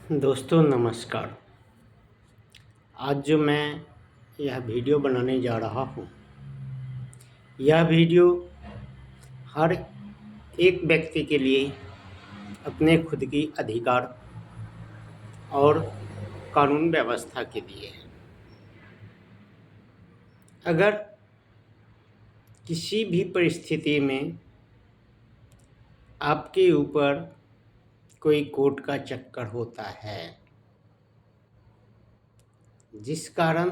दोस्तों नमस्कार। आज जो मैं यह वीडियो बनाने जा रहा हूँ, यह वीडियो हर एक व्यक्ति के लिए अपने खुद की अधिकार और कानून व्यवस्था के लिए है। अगर किसी भी परिस्थिति में आपके ऊपर कोई कोर्ट का चक्कर होता है, जिस कारण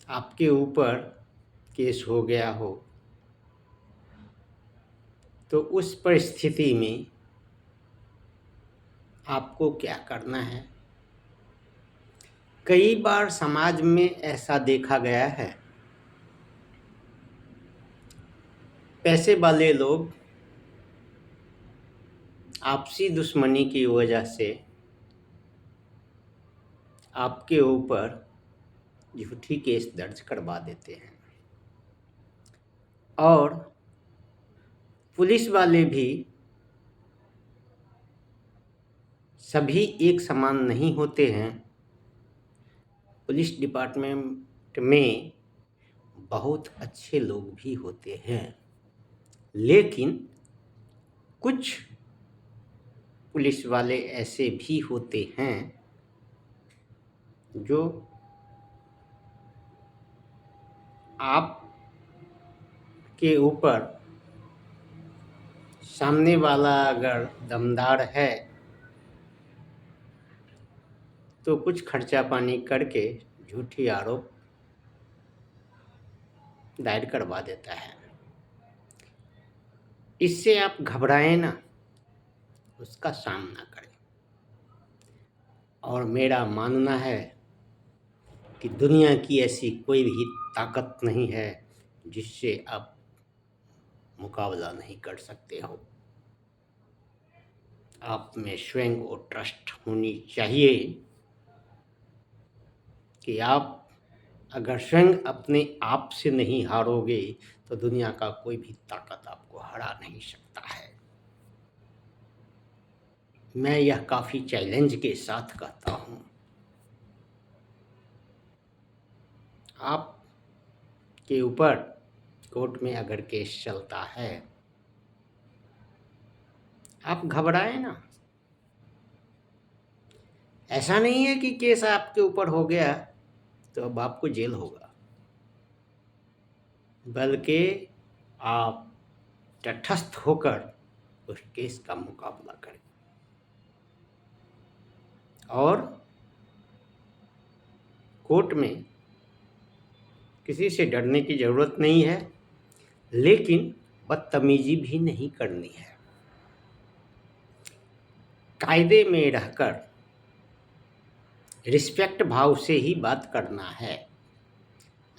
आपके ऊपर केस हो गया हो, तो उस परिस्थिति में आपको क्या करना है। कई बार समाज में ऐसा देखा गया है, पैसे वाले लोग आपसी दुश्मनी की वजह से आपके ऊपर झूठी केस दर्ज करवा देते हैं, और पुलिस वाले भी सभी एक समान नहीं होते हैं। पुलिस डिपार्टमेंट में बहुत अच्छे लोग भी होते हैं, लेकिन कुछ पुलिस वाले ऐसे भी होते हैं जो आपके ऊपर, सामने वाला अगर दमदार है तो कुछ खर्चा पानी करके झूठी आरोप दायर करवा देता है। इससे आप घबराएं ना, उसका सामना करें। और मेरा मानना है कि दुनिया की ऐसी कोई भी ताकत नहीं है जिससे आप मुकाबला नहीं कर सकते हो। आप में स्वयं को ट्रस्ट होनी चाहिए कि आप अगर स्वयं अपने आप से नहीं हारोगे तो दुनिया का कोई भी ताकत आपको हरा नहीं सकता है। मैं यह काफ़ी चैलेंज के साथ कहता हूँ। आप के ऊपर कोर्ट में अगर केस चलता है, आप घबराएं ना। ऐसा नहीं है कि केस आपके ऊपर हो गया तो अब आपको जेल होगा, बल्कि आप तटस्थ होकर उस केस का मुकाबला करें। और कोर्ट में किसी से डरने की ज़रूरत नहीं है, लेकिन बदतमीजी भी नहीं करनी है। कायदे में रहकर रिस्पेक्ट भाव से ही बात करना है।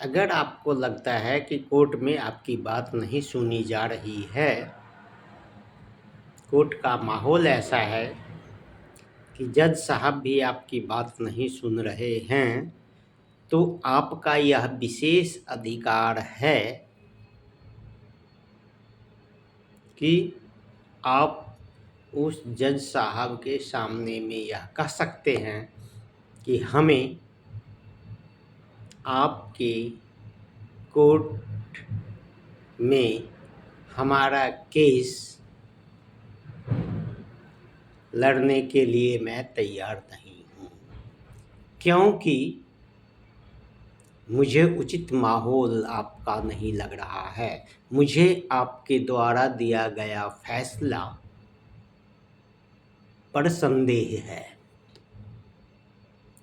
अगर आपको लगता है कि कोर्ट में आपकी बात नहीं सुनी जा रही है, कोर्ट का माहौल ऐसा है कि जज साहब भी आपकी बात नहीं सुन रहे हैं, तो आपका यह विशेष अधिकार है कि आप उस जज साहब के सामने में यह कह सकते हैं कि हमें आपके कोर्ट में हमारा केस लड़ने के लिए मैं तैयार नहीं हूँ, क्योंकि मुझे उचित माहौल आपका नहीं लग रहा है। मुझे आपके द्वारा दिया गया फैसला पर संदेह है।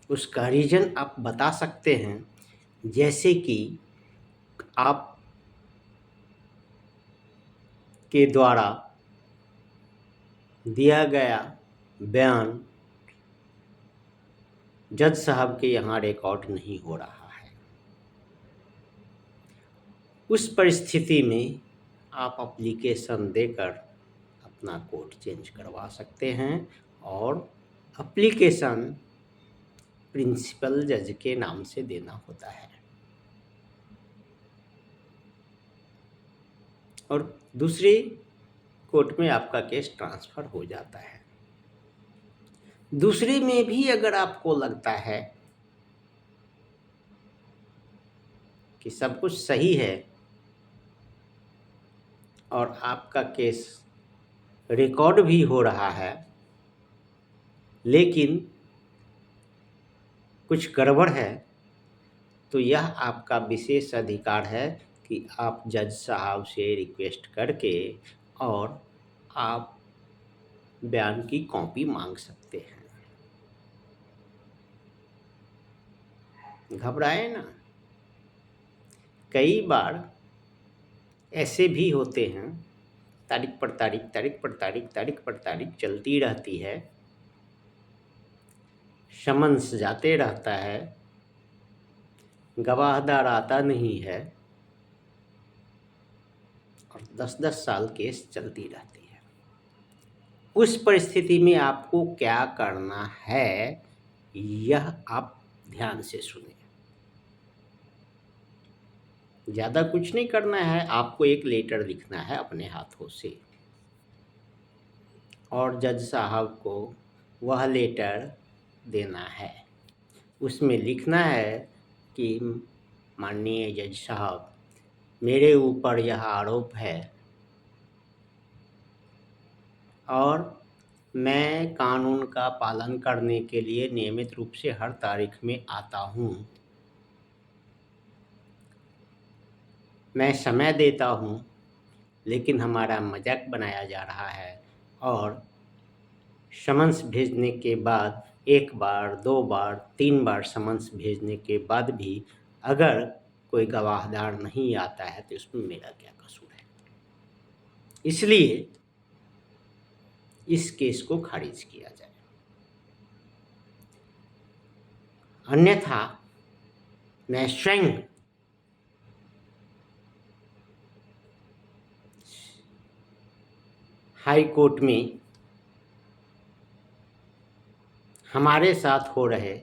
उसका रीज़न आप बता सकते हैं, जैसे कि आप के द्वारा दिया गया बयान जज साहब के यहाँ रिकॉर्ड नहीं हो रहा है। उस परिस्थिति में आप एप्लीकेशन देकर अपना कोर्ट चेंज करवा सकते हैं, और एप्लीकेशन प्रिंसिपल जज के नाम से देना होता है। और दूसरी कोर्ट में आपका केस ट्रांसफ़र हो जाता है। दूसरे में भी अगर आपको लगता है कि सब कुछ सही है और आपका केस रिकॉर्ड भी हो रहा है, लेकिन कुछ गड़बड़ है, तो यह आपका विशेष अधिकार है कि आप जज साहब से रिक्वेस्ट करके और आप बयान की कॉपी मांग सकते हैं। घबराए ना। कई बार ऐसे भी होते हैं, तारीख पर तारीख, तारीख पर तारीख, तारीख पर तारीख चलती रहती है, समन्स जाते रहता है, गवाहदार आता नहीं है और 10-10 साल केस चलती रहती है। उस परिस्थिति में आपको क्या करना है, यह आप ध्यान से सुनें। ज़्यादा कुछ नहीं करना है, आपको एक लेटर लिखना है अपने हाथों से और जज साहब को वह लेटर देना है। उसमें लिखना है कि माननीय जज साहब, मेरे ऊपर यह आरोप है और मैं कानून का पालन करने के लिए नियमित रूप से हर तारीख में आता हूँ। मैं समय देता हूँ, लेकिन हमारा मजाक बनाया जा रहा है और समन्स भेजने के बाद 1 बार, 2 बार, 3 बार समन्स भेजने के बाद भी अगर कोई गवाहदार नहीं आता है तो इसमें मेरा क्या कसूर है। इसलिए इस केस को खारिज किया जाए, अन्यथा मैं स्वयं हाई कोर्ट में हमारे साथ हो रहे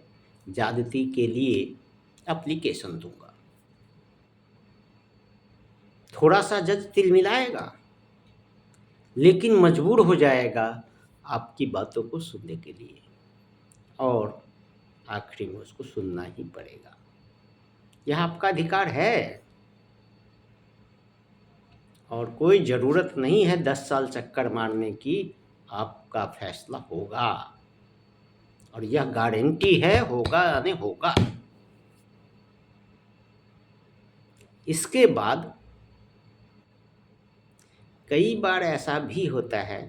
ज्यादती के लिए एप्लीकेशन दूंगा। थोड़ा सा जज तिलमिलाएगा, लेकिन मजबूर हो जाएगा आपकी बातों को सुनने के लिए और आखिरी में उसको सुनना ही पड़ेगा। यह आपका अधिकार है और कोई ज़रूरत नहीं है 10 साल चक्कर मारने की। आपका फैसला होगा और यह गारंटी है, होगा यानी होगा। इसके बाद कई बार ऐसा भी होता है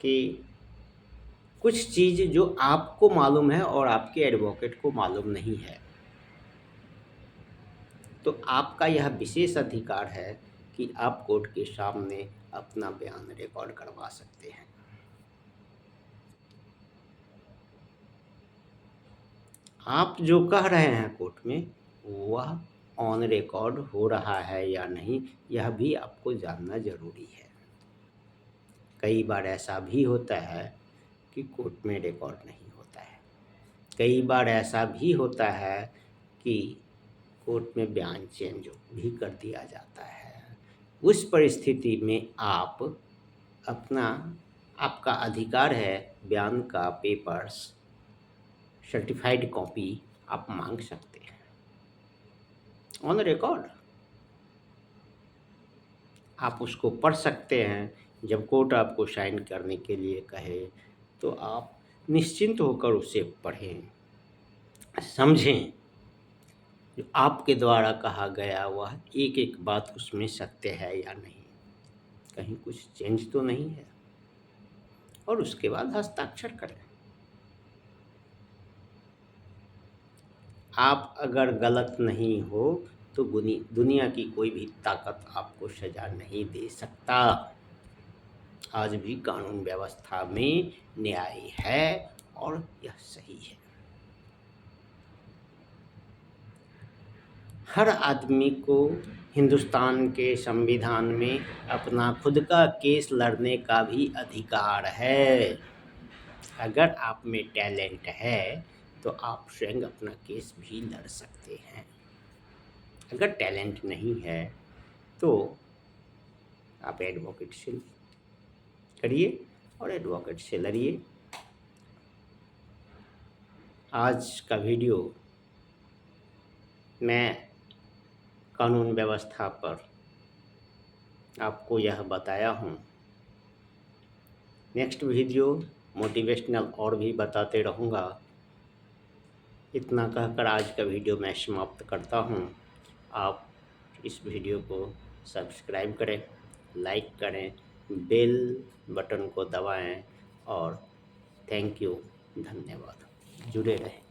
कि कुछ चीज़ जो आपको मालूम है और आपके एडवोकेट को मालूम नहीं है, तो आपका यह विशेष अधिकार है कि आप कोर्ट के सामने अपना बयान रिकॉर्ड करवा सकते हैं। आप जो कह रहे हैं कोर्ट में, वह ऑन रिकॉर्ड हो रहा है या नहीं, यह भी आपको जानना ज़रूरी है। कई बार ऐसा भी होता है कि कोर्ट में रिकॉर्ड नहीं होता है। कई बार ऐसा भी होता है कि कोर्ट में बयान चेंज भी कर दिया जाता है। उस परिस्थिति में आपका अधिकार है, बयान का पेपर्स, सर्टिफाइड कॉपी आप मांग सकते हैं ऑन रिकॉर्ड। आप उसको पढ़ सकते हैं। जब कोर्ट आपको साइन करने के लिए कहे तो आप निश्चिंत होकर उसे पढ़ें, समझें। जो आपके द्वारा कहा गया वह एक एक बात उसमें सत्य है या नहीं, कहीं कुछ चेंज तो नहीं है, और उसके बाद हस्ताक्षर करें। आप अगर गलत नहीं हो तो दुनिया की कोई भी ताकत आपको सजा नहीं दे सकता। आज भी कानून व्यवस्था में न्याय है और यह सही है। हर आदमी को हिंदुस्तान के संविधान में अपना खुद का केस लड़ने का भी अधिकार है। अगर आप में टैलेंट है तो आप स्वयं अपना केस भी लड़ सकते हैं। अगर टैलेंट नहीं है तो आप एडवोकेट से करिए और एडवोकेट से लड़िए। आज का वीडियो मैं कानून व्यवस्था पर आपको यह बताया हूँ। नेक्स्ट वीडियो मोटिवेशनल और भी बताते रहूँगा। इतना कहकर आज का वीडियो मैं समाप्त करता हूँ। आप इस वीडियो को सब्सक्राइब करें, लाइक करें, बेल बटन को दबाएं और थैंक यू, धन्यवाद। जुड़े रहें।